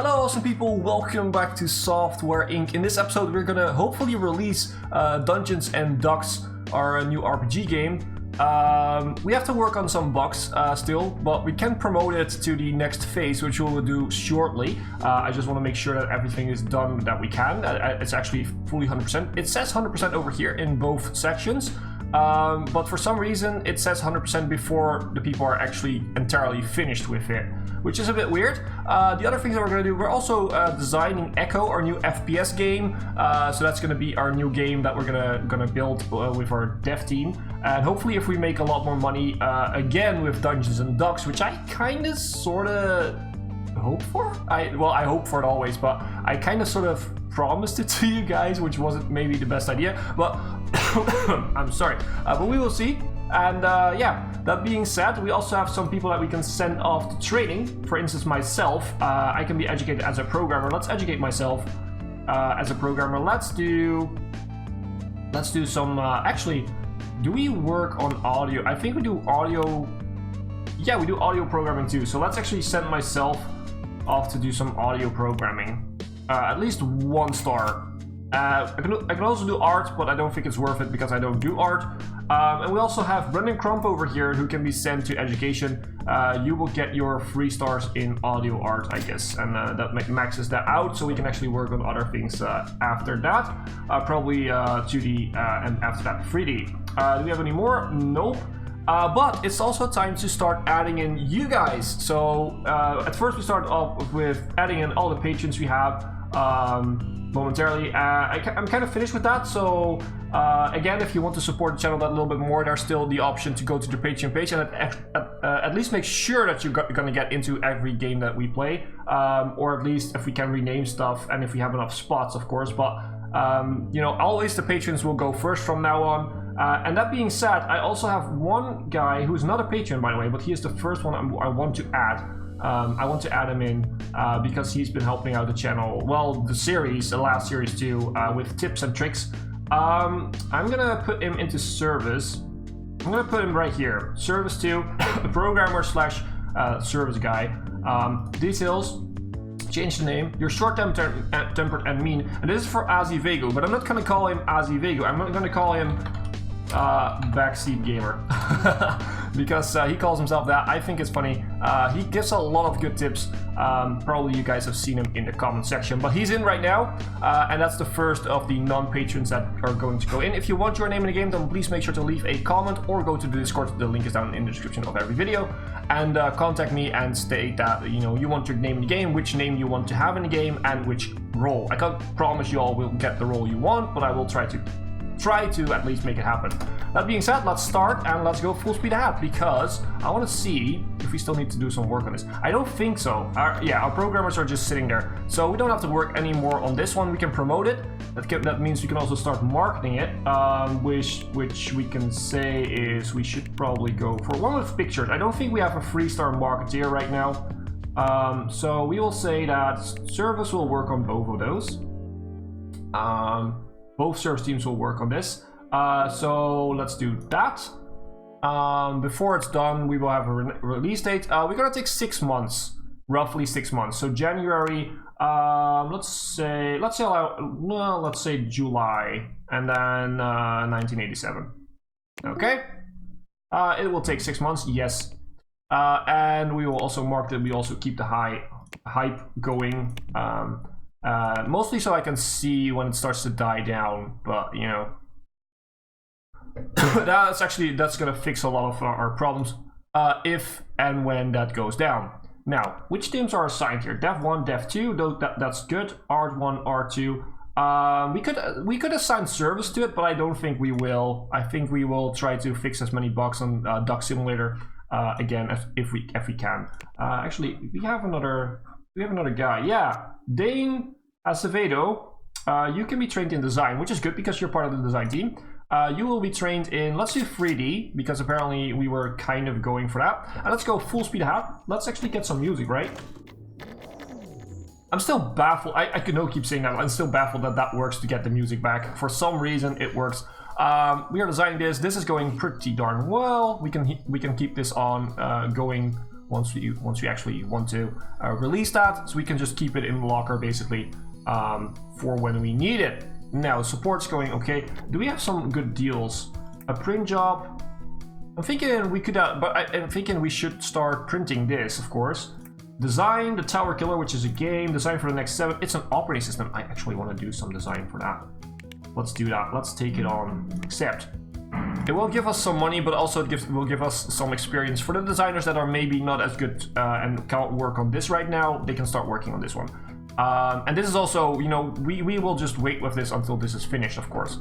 Hello awesome people, welcome back to Software Inc. In this episode we're gonna hopefully release Dungeons and Ducks, our new RPG game. We have to work on some bugs still, but we can promote it to the next phase, which we'll do shortly. I just want to make sure that everything is done that we can. It's actually fully 100%. It says 100% over here in both sections. But for some reason it says 100% before the people are actually entirely finished with it, which is a bit weird. The other things that we're going to do, we're also designing Echo, our new FPS game. So that's going to be our new game that we're gonna build with our dev team. And hopefully if we make a lot more money again with Dungeons and Ducks, which I kind of sort of hope for. I hope for it always, but I kind of sort of promised it to you guys, which wasn't maybe the best idea, but I'm sorry, but we will see. And yeah, that being said, we also have some people that we can send off to training. For instance, myself, I can be educated as a programmer. Let's educate myself as a programmer. Let's do some actually, do we work on audio? I think we do audio. Yeah, we do audio programming too, so let's actually send myself off to do some audio programming. At least 1 star. I can also do art, but I don't think it's worth it because I don't do art. And we also have Brendan Crump over here who can be sent to education. You will get your 3 stars in audio art, I guess, and that maxes that out, so we can actually work on other things after that. Probably 2D and after that 3D. Do we have any more? Nope. But it's also time to start adding in you guys. So at first we start off with adding in all the patrons we have momentarily. I'm kind of finished with that. So again, if you want to support the channel that a little bit more, there's still the option to go to the Patreon page and at least make sure that you're gonna get into every game that we play, or at least if we can rename stuff and if we have enough spots, of course. But you know, always the patrons will go first from now on. And that being said, I also have one guy who's not a patron, by the way, but he is the first one I want to add. I want to add him in because he's been helping out the channel, well, the last series too, with tips and tricks. I'm gonna put him into service. I'm gonna put him right here. Service 2, programmer slash service guy. Details. Change the name. You're short-tempered and mean. And this is for Azivego, but I'm not gonna call him Azivego. I'm not gonna call him backseat gamer because he calls himself that. I think it's funny. He gives a lot of good tips. Probably you guys have seen him in the comment section, but he's in right now, and that's the first of the non-patrons that are going to go in. If you want your name in the game, then please make sure to leave a comment or go to the Discord. The link is down in the description of every video, and contact me and state that you want your name in the game, which name you want to have in the game, and which role. I can't promise you all will get the role you want, but I will try to at least make it happen. That being said, let's start and let's go full speed ahead, because I want to see if we still need to do some work on this. I don't think so. Our programmers are just sitting there, so we don't have to work anymore on this one. We can promote it. That means we can also start marketing it, which we can say is we should probably go for one with pictures. I don't think we have a 3-star marketeer right now, so we will say that service will work on both of those. Both service teams will work on this. So let's do that. Before it's done, we will have a release date. We're gonna take 6 months, roughly 6 months. So January, let's say July, and then 1987. Okay. It will take 6 months, yes. And we will also mark that we also keep the hype going. Mostly so I can see when it starts to die down, but you know, that's gonna fix a lot of our problems if and when that goes down. Now, which teams are assigned here? Dev 1, Dev 2, that's good. Art 1, Art 2. We could assign service to it, but I don't think we will. I think we will try to fix as many bugs on Duck Simulator again if we can. Actually, we have another guy. Yeah, Dane Acevedo. You can be trained in design, which is good because you're part of the design team. You will be trained in, let's do 3D, because apparently we were kind of going for that. And let's go full speed ahead. Let's actually get some music, right? I'm still baffled. I could not keep saying that. I'm still baffled that that works to get the music back. For some reason, it works. We are designing this. This is going pretty darn well. We can keep this on going once we actually want to release that, so we can just keep it in the locker basically for when we need it. Now support's going okay. Do we have some good deals? A print job. I'm thinking we could, but I'm thinking we should start printing this, of course. Design the Tower Killer, which is a game. Design for the next 7. It's an operating system. I actually want to do some design for that. Let's do that. Let's take it on. Accept. It will give us some money, but also it will give us some experience. For the designers that are maybe not as good and can't work on this right now, they can start working on this one. And this is also, you know, we will just wait with this until this is finished, of course.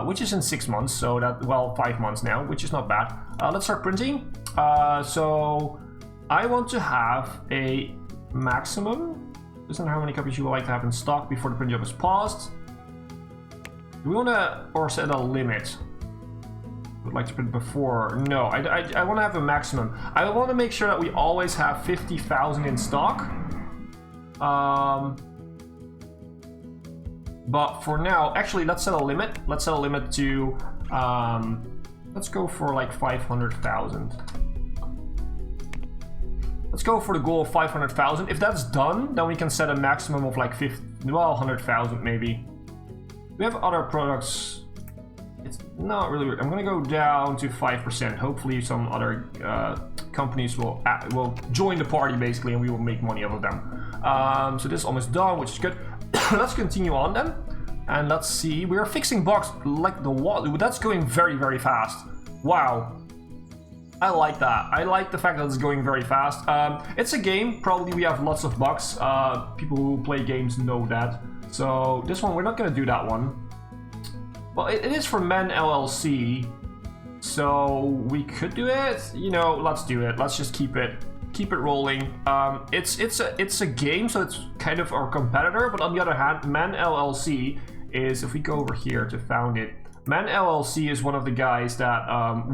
Which is in 6 months, so that, well, 5 months now, which is not bad. Let's start printing. So I want to have a maximum. Isn't how many copies you would like to have in stock before the print job is paused. Do we want to, or set a limit? Would like to print before. No, I want to have a maximum. I want to make sure that we always have 50,000 in stock. But for now, actually, let's set a limit. Let's set a limit to, let's go for like 500,000. Let's go for the goal of 500,000. If that's done, then we can set a maximum of like 100,000 maybe. We have other products. It's not really weird. I'm gonna go down to 5%. Hopefully some other companies will join the party basically, and we will make money off of them. So this is almost done, which is good. Let's continue on then, and let's see. We are fixing bugs like the wall. That's going very, very fast. Wow. I like that. I like the fact that it's going very fast. It's a game. Probably we have lots of bugs. People who play games know that. So this one, we're not going to do that one. Well, it is for Men LLC. So we could do it. You know, let's do it. Let's just keep it rolling. It's a game, so it's kind of our competitor. But on the other hand, Men LLC is, if we go over here to found it, Men LLC is one of the guys that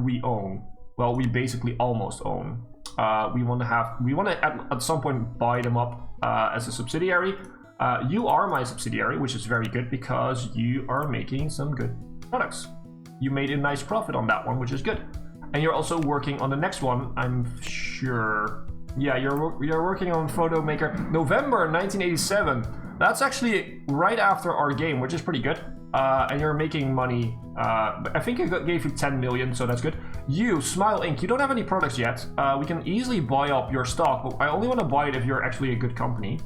we own. Well, we basically almost own. We want to at some point buy them up as a subsidiary. You are my subsidiary, which is very good because you are making some good products. You made a nice profit on that one, which is good. And you're also working on the next one, I'm sure. Yeah, you're working on Photo Maker November 1987. That's actually right after our game, which is pretty good. And you're making money. I think I gave you 10 million, so that's good. You, Smile Inc., you don't have any products yet. We can easily buy up your stock, but I only want to buy it if you're actually a good company.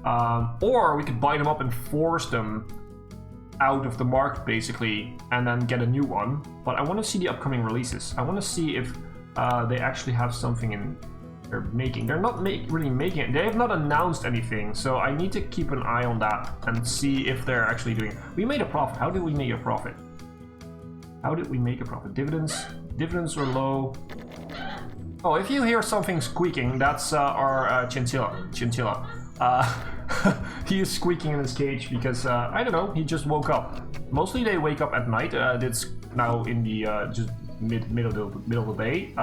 Or we could buy them up and force them out of the market, basically, and then get a new one. But I want to see the upcoming releases. I want to see if they actually have something in they're making. They're not really making it. They have not announced anything, so I need to keep an eye on that and see if they're actually doing. We made a profit. How did we make a profit? How did we make a profit? Dividends were low. Oh, if you hear something squeaking, that's our chinchilla. He is squeaking in his cage because I don't know, he just woke up. Mostly they wake up at night. It's now in the just middle of the day.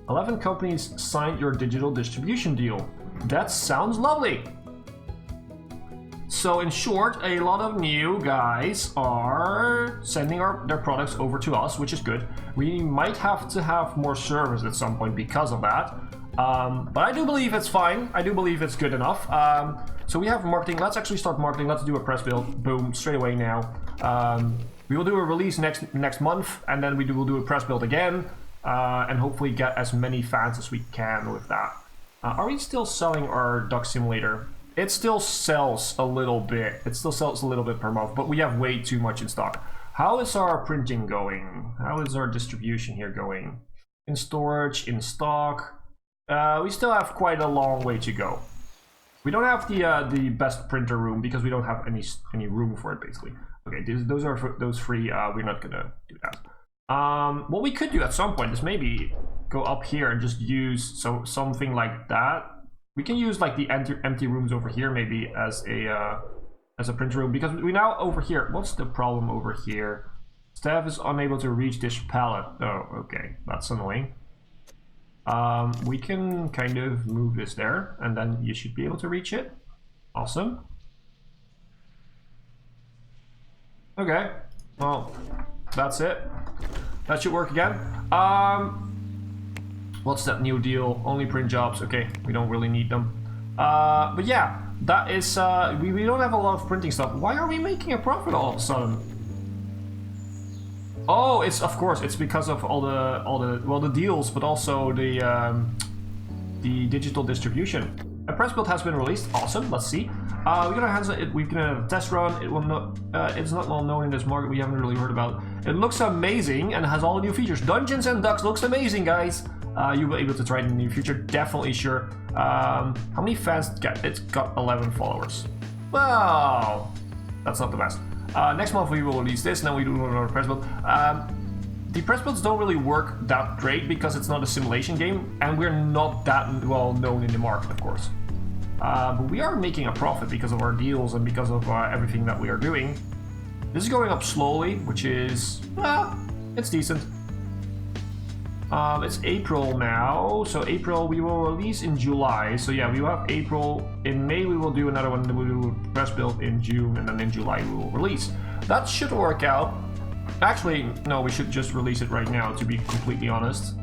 11 companies signed your digital distribution deal. That sounds lovely. So in short, a lot of new guys are sending their products over to us, which is good. We might have to have more servers at some point because of that. But I do believe it's fine. I do believe it's good enough. So we have marketing. Let's actually start marketing. Let's do a press build. Boom, straight away now. We will do a release next month, and then we'll do a press build again, and hopefully get as many fans as we can with that. Are we still selling our Duck Simulator? It still sells a little bit. It still sells a little bit per month, but we have way too much in stock. How is our printing going? How is our distribution here going? In storage, in stock. We still have quite a long way to go. We don't have the best printer room because we don't have any room for it, basically. Okay, those are those free. We're not gonna do that. What we could do at some point is maybe go up here and just use something like that. We can use like the empty rooms over here maybe as a printer room, because we now over here. What's the problem over here? Staff is unable to reach this pallet. Oh, okay, that's annoying. We can kind of move this there, and then you should be able to reach it. Awesome. Okay, well, that's it. That should work again. What's that new deal? Only print jobs. Okay, we don't really need them. But yeah, that is. We don't have a lot of printing stuff. Why are we making a profit all of a sudden? Oh, it's of course it's because of all the deals, but also the digital distribution. A press build has been released. Awesome. Let's see. We're gonna have it. We're gonna have a test run. It will not. It's not well known in this market. We haven't really heard about it. It looks amazing and has all the new features. Dungeons and Ducks looks amazing, guys. You'll be able to try it in the near future. Definitely sure. How many fans get? It's got 11 followers. Wow, that's not the best. Next month we will release this, and then we do another press build. The press builds don't really work that great because it's not a simulation game, and we're not that well known in the market, of course. But we are making a profit because of our deals and because of everything that we are doing. This is going up slowly, which is, it's decent. It's April now, so April we will release in July. So yeah, we will have April. In May we will do another one. Then we will do press build in June, and then in July we will release. That should work out. Actually, no, we should just release it right now, to be completely honest.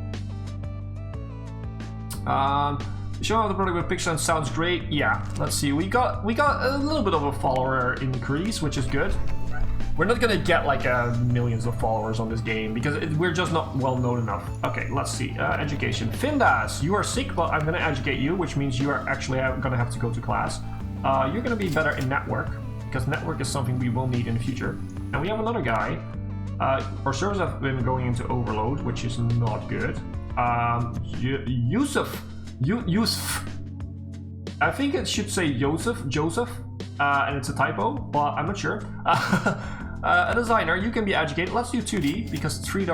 Show off the product with pictures sounds great. Yeah, let's see. We got a little bit of a follower increase, which is good. We're not gonna get like millions of followers on this game because we're just not well known enough. Okay, let's see. Education. Findas, you are sick, but I'm gonna educate you, which means you are actually gonna have to go to class. You're gonna be better in network because network is something we will need in the future. And we have another guy. Our servers have been going into overload, which is not good. Yusuf. I think it should say Joseph, and it's a typo, but I'm not sure. A designer, you can be educated. Let's do 2D because 3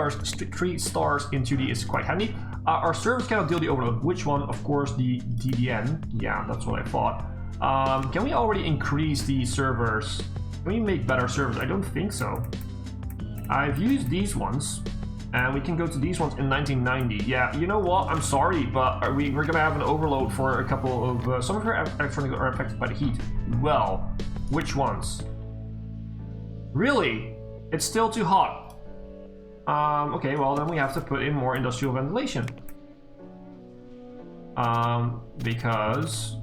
stars in 2D is quite handy. Our servers cannot deal the overload. Which one? Of course, the DDN. Yeah, that's what I thought. Can we already increase the servers? Can we make better servers? I don't think so. I've used these ones, and we can go to these ones in 1990. Yeah, you know what? I'm sorry, but we're gonna have an overload for a couple of some of our electronics are affected by the heat. Well, which ones? Really? It's still too hot. Okay, well then we have to put in more industrial ventilation. Because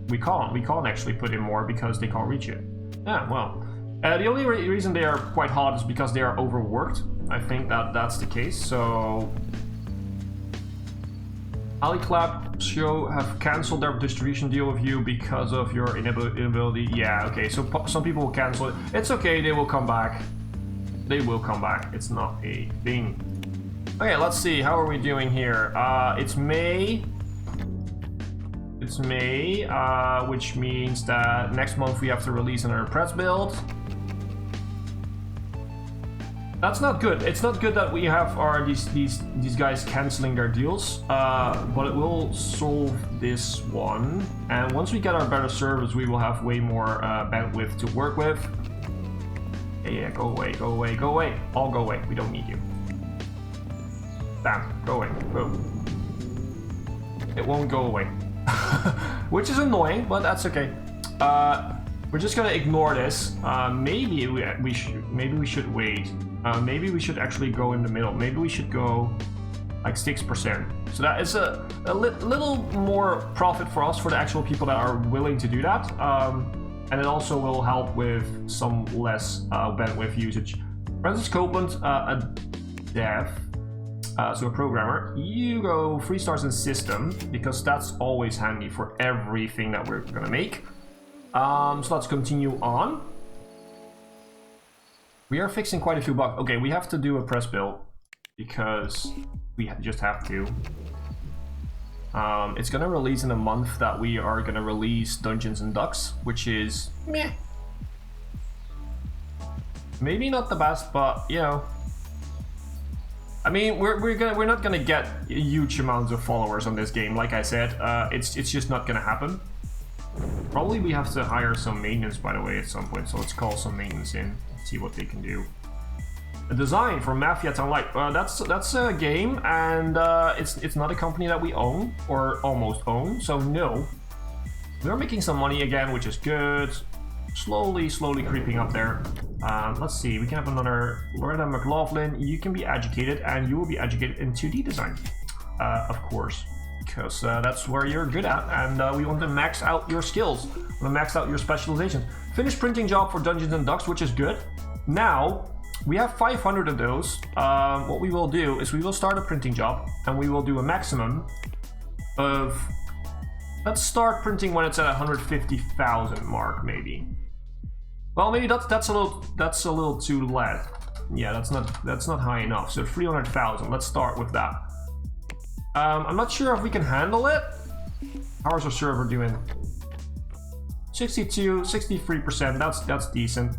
we can't actually put in more because they can't reach it. Yeah, well. The only reason they are quite hot is because they are overworked. I think that's the case. So, AliClap show have cancelled their distribution deal with you because of your inability. Yeah, okay. So some people will cancel it. It's okay. They will come back. They will come back. It's not a thing. Okay, let's see. How are we doing here? It's May. It's May, which means that next month we have to release another press build. That's not good. It's not good that we have these guys canceling their deals, but it will solve this one. And once we get our better service, we will have way more bandwidth to work with. Yeah, go away, go away, go away. All go away. We don't need you. Bam, go away. Boom. It won't go away, which is annoying, but that's okay. We're just gonna ignore this. Maybe we should wait. Maybe we should actually go in the middle. Maybe we should go like 6%. So that is a little more profit for us, for the actual people that are willing to do that. And it also will help with some less bandwidth usage. Francis Copeland, a dev, so a programmer, you go 3 stars in system because that's always handy for everything that we're gonna make. So let's continue on. We are fixing quite a few bugs. Okay, we have to do a press build because we just have to. It's gonna release in a month that we are gonna release Dungeons and Ducks, which is meh. Maybe not the best, but you know. I mean, we're not gonna get huge amounts of followers on this game. Like I said, it's just not gonna happen. Probably we have to hire some maintenance, by the way, at some point. So let's call some maintenance in, see what they can do. A design for Mafia Town Light. That's a game, and it's not a company that we own or almost own. So no, we are making some money again, which is good. Slowly creeping up there. Let's see. We can have another Loretta McLaughlin. You can be educated, and you will be educated in 2D design. of course, because that's where you're good at, and we want to max out your skills. We want to max out your specializations. Finish printing job for Dungeons and Ducks, which is good. Now, we have 500 of those. What we will do is we will start a printing job, and we will do a maximum of... Let's start printing when it's at 150,000 mark, maybe. Well, maybe that's a little too low. Yeah, that's not high enough. So 300,000. Let's start with that. I'm not sure if we can handle it. How's our server doing? 62, 63%. That's decent.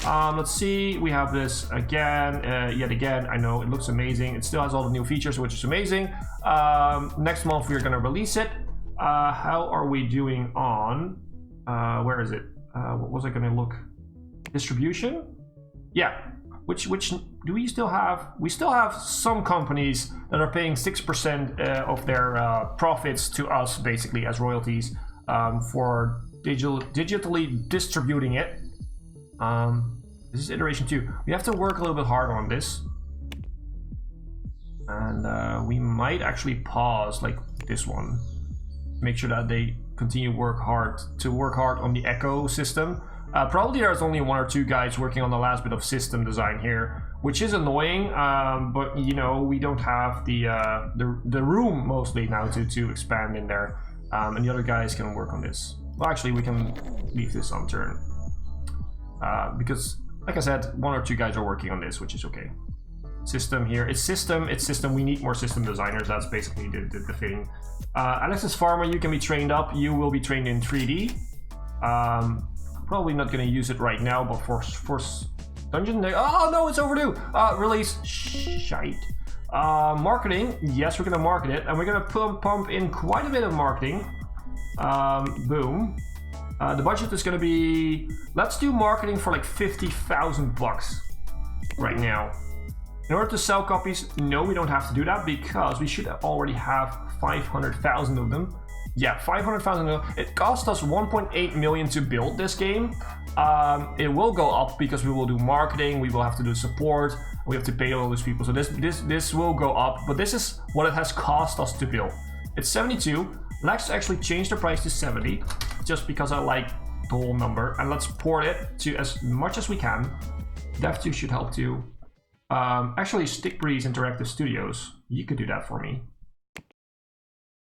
Let's see. We have this again, yet again. I know it looks amazing. It still has all the new features, which is amazing. Next month we're gonna release it. How are we doing on? Where is it? What was I gonna look? Distribution? Yeah. Which do we still have? We still have some companies that are paying 6% of their profits to us, basically as royalties, for digitally distributing it. This is iteration 2. We have to work a little bit harder on this, and we might actually pause like this one. Make sure that they continue to work hard on the echo system. Probably there's only 1 or 2 guys working on the last bit of system design here, which is annoying, but you know, we don't have the room mostly now to expand in there, and the other guys can work on this. Well, actually, we can leave this unturned, because like I said, 1 or 2 guys are working on this, which is okay. System here, it's system. We need more system designers. That's basically the thing. Alexis Farmer, you can be trained up. You will be trained in 3D. Probably not going to use it right now, but for Dungeon... Oh no, it's overdue! Release. Shite. Marketing. Yes, we're going to market it, and we're going to pump in quite a bit of marketing. Boom. The budget is going to be... Let's do marketing for like 50,000 bucks right now. In order to sell copies, no, we don't have to do that because we should already have 500,000 of them. Yeah, 500,000 of them. It cost us 1.8 million to build this game. It will go up because we will do marketing, we will have to do support, we have to pay all those people. So this will go up, but this is what it has cost us to build. It's 72. Let's actually change the price to 70, just because I like the whole number. And let's port it to as much as we can. Dev2 should help too. Actually, Stick Breeze Interactive Studios, you could do that for me.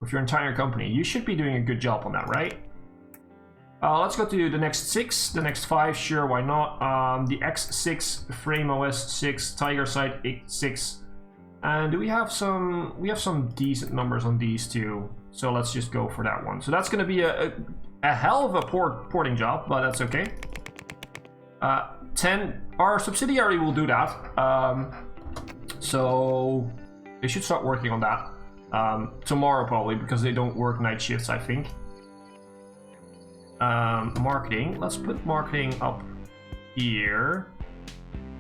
With your entire company, you should be doing a good job on that, right? Let's go to the next 6, the next 5, sure, why not? The X6, Frame OS 6, Tiger Sight 6, and we have some decent numbers on these two, so let's just go for that one. So that's going to be a hell of a porting job, but that's okay. 10, our subsidiary will do that, so they should start working on that tomorrow probably, because they don't work night shifts, I think. Marketing, let's put marketing up here.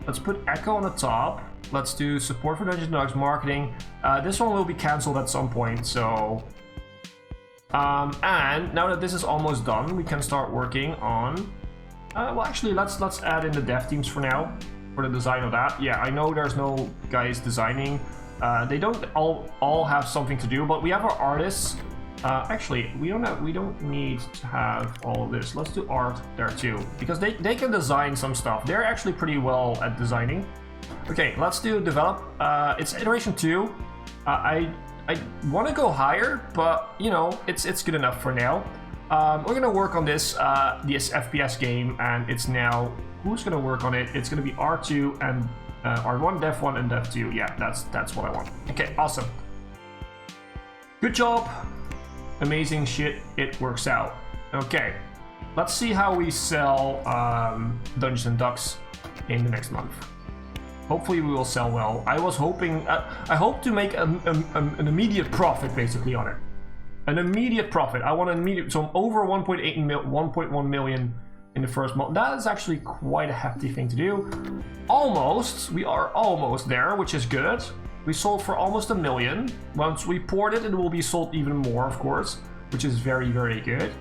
Let's put Echo on the top. Let's do support for Dungeons & Dragons marketing. This one will be cancelled at some point, so... and now that this is almost done, we can start working on... well, actually, let's add in the dev teams for now, for the design of that. Yeah, I know there's no guys designing. They don't all have something to do, but we have our artists. Actually, we don't need to have all of this. Let's do art there too, because they can design some stuff. They're actually pretty well at designing. Okay, let's do develop. It's iteration 2. I want to go higher, but you know, it's good enough for now. We're gonna work on this FPS game, and it's now who's gonna work on it? It's gonna be R2 and R1, Dev1, and Dev2. Yeah, that's what I want. Okay, awesome. Good job. Amazing shit. It works out. Okay, let's see how we sell Dungeons and Ducks in the next month. Hopefully, we will sell well. I was hoping. I hope to make an immediate profit, basically, on it. An immediate profit. I want an immediate. So I'm over 1.1 million in the first month. That is actually quite a hefty thing to do. Almost. We are almost there, which is good. We sold for almost 1 million. Once we port it, it will be sold even more, of course, which is very, very good.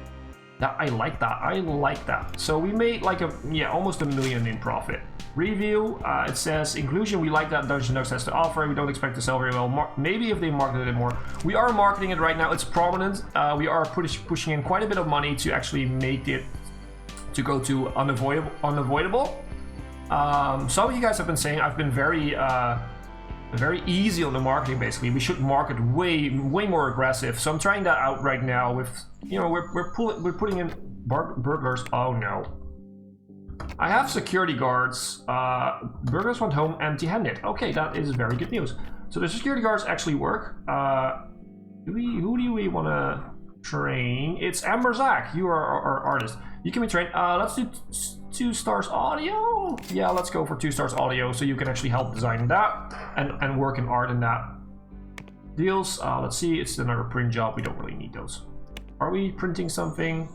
I like that. I like that. So we made like almost $1 million in profit. Review, it says inclusion. We like that Dungeon Ducks has to offer. We don't expect to sell very well. Maybe if they marketed it more. We are marketing it right now. It's prominent. We are pushing in quite a bit of money to actually make it to go to unavoidable. Some of you guys have been saying I've been very easy on the marketing. Basically, we should market way more aggressive. So I'm trying that out right now. With we're putting in burglars. Oh no, I have security guards. Burglars went home empty-handed. Okay, that is very good news. So the security guards actually work. Who do we want to train? It's Amber Zach. You are our artist. You can be trained. Let's do 2 stars audio. Yeah, let's go for 2 stars audio, so you can actually help design that and work in art in that. Deals. Let's see. It's another print job. We don't really need those. Are we printing something?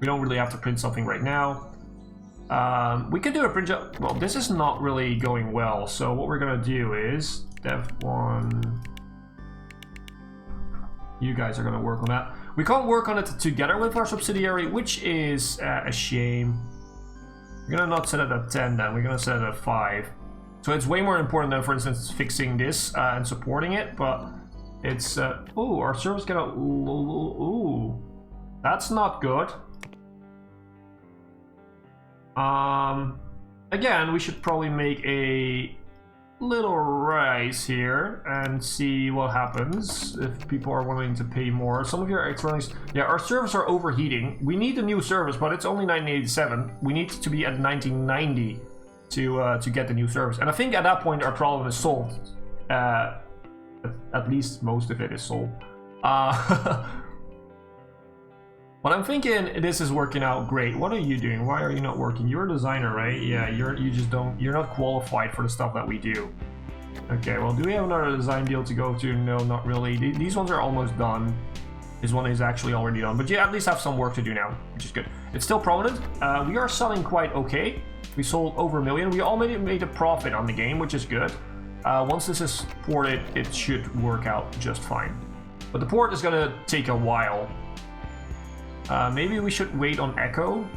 We don't really have to print something right now. We could do a print job. Well, this is not really going well. So what we're gonna do is Dev1. You guys are gonna work on that. We can't work on it together with our subsidiary, which is a shame. We're gonna not set it at 10 then. We're gonna set it at 5. So it's way more important than, for instance, fixing this and supporting it. But it's oh, our server's gonna. Ooh, that's not good. Again, we should probably make a little rise here and see what happens if people are willing to pay more. Some of your electronics, yeah, our servers are overheating. We need a new service, but it's only 1987. We need to be at 1990 to get the new service, and I think at that point our problem is solved. At least most of it is solved. But I'm thinking this is working out great. What are you doing? Why are you not working? You're a designer, right? Yeah, you're not qualified for the stuff that we do. Okay, well, do we have another design deal to go to? No, not really. These ones are almost done. This one is actually already done, but you at least have some work to do now, which is good. It's still prominent. We are selling quite okay. We sold over $1 million. We already made a profit on the game, which is good. Once this is ported, it should work out just fine. But the port is gonna take a while. Maybe we should wait on Echo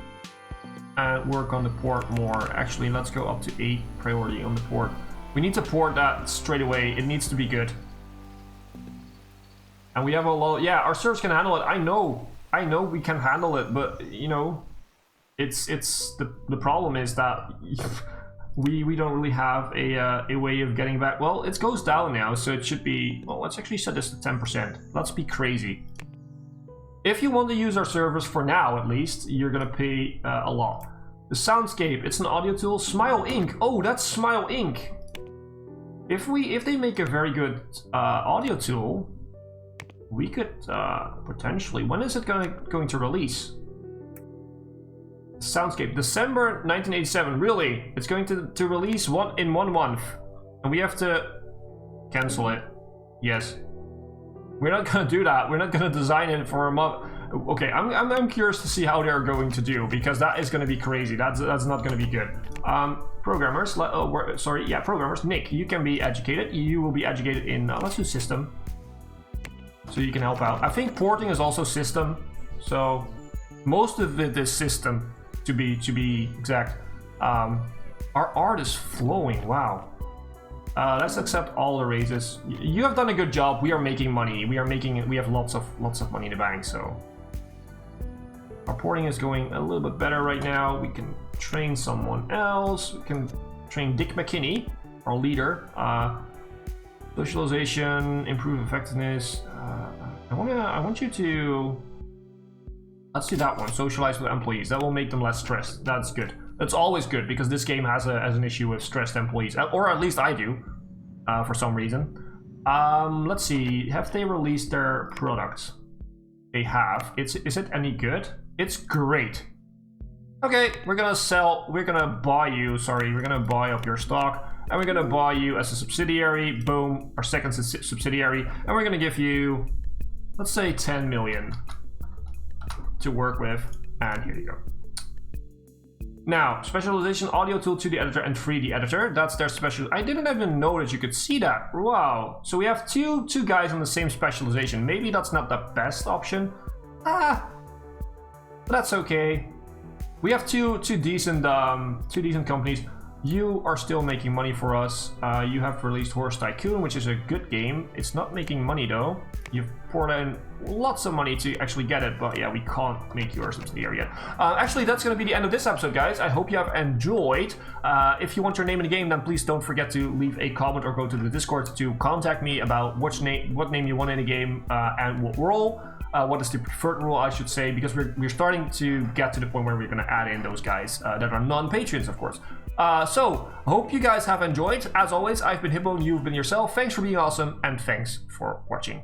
and work on the port more. Actually, let's go up to 8 priority on the port. We need to port that straight away. It needs to be good. And we have a lot. Yeah, our servers can handle it. I know we can handle it, but you know, it's the problem is that we don't really have a way of getting back. Well, it goes down now, so it should be. Well, let's actually set this to 10%. Let's be crazy. If you want to use our servers for now, at least, you're gonna pay a lot. The soundscape, it's an audio tool. Smile Inc. Oh, that's Smile Inc. If they make a very good audio tool, we could potentially. When is it going to release? Soundscape, December 1987. Really, it's going to release in 1 month, and we have to cancel it. Yes. We're not gonna do that. We're not gonna design it for a month. Okay, I'm curious to see how they're going to do, because that is gonna be crazy. That's not gonna be good. Programmers, programmers. Nick, you can be educated. You will be educated in let's do system, so you can help out. I think porting is also system, so most of it is system to be exact. Our art is flowing. Wow. Let's accept all the raises. You have done a good job. We are making money. We have lots of money in the bank. So our porting is going a little bit better right now. We can train someone else. We can train Dick McKinney, our leader. Socialization, improve effectiveness. I want you to. Let's do that one. Socialize with employees. That will make them less stressed. That's good. That's always good, because this game has an issue with stressed employees, or at least I do, for some reason. Let's see. Have they released their products? They have. Is it any good? It's great. Okay, we're gonna buy you. Sorry, we're gonna buy up your stock, and we're gonna buy you as a subsidiary. Boom, our second subsidiary, and we're gonna give you, let's say, 10 million to work with, and here you go. Now, specialization audio tool to the editor and 3D editor. That's their special. I didn't even know that you could see that. Wow. So we have two guys on the same specialization. Maybe that's not the best option. that's okay. We have two decent companies. You are still making money for us. You have released Horse Tycoon, which is a good game. It's not making money though. You've poured in lots of money to actually get it, but yeah, we can't make you our subsidiary yet. Actually, that's going to be the end of this episode, guys. I hope you have enjoyed. If you want your name in the game, then please don't forget to leave a comment or go to the Discord to contact me about what name you want in the game and what role. What is the preferred role, I should say, because we're starting to get to the point where we're going to add in those guys that are non-patrons, of course. So, hope you guys have enjoyed. As always, I've been Hipbone, you've been yourself. Thanks for being awesome, and thanks for watching.